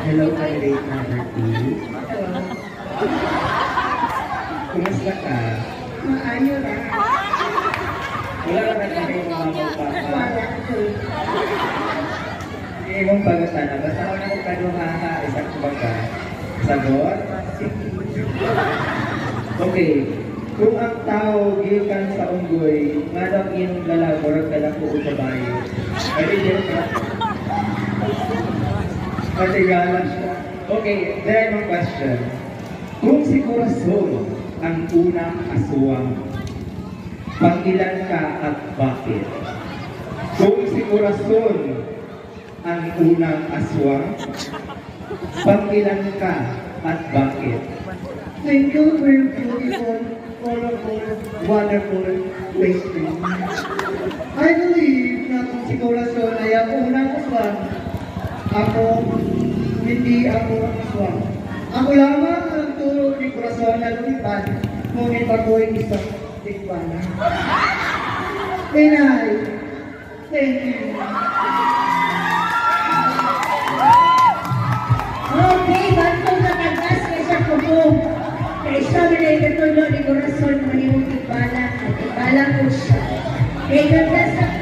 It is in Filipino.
Hello, candidate number 2. Kumusta ka? Maayos na. Wala ka na kami yung mga papa. Wala ko. Hindi mong pagkatana. Basta ako na kung kaduha ka, isang kumbaga. Sagot? Okay. Kung ang tao gikan sa unggoy, nga daw yung lalabor ka lang po sa bayo. Pwede din ka? Matigalan siya. Okay, there are question. Kung si Corazon ang unang aswang, pangilan ka at bakit? Kung si Corazon ang unang aswang, pangilan ka at bakit? Thank you for your beautiful, colorful, wonderful question. I believe na kung si Corazon ay ang unang aswang, ako, hindi ako ang aswang. Ako lamang ang turo ni Corazon na lumipad, ngunit ako'y isang tikwana. Inay, thank you. Okay, bantong nakagas kay sa kubo. Kay siya na itulo ni Corazon manimong ibala at ibala ko siya. Kay ganda sa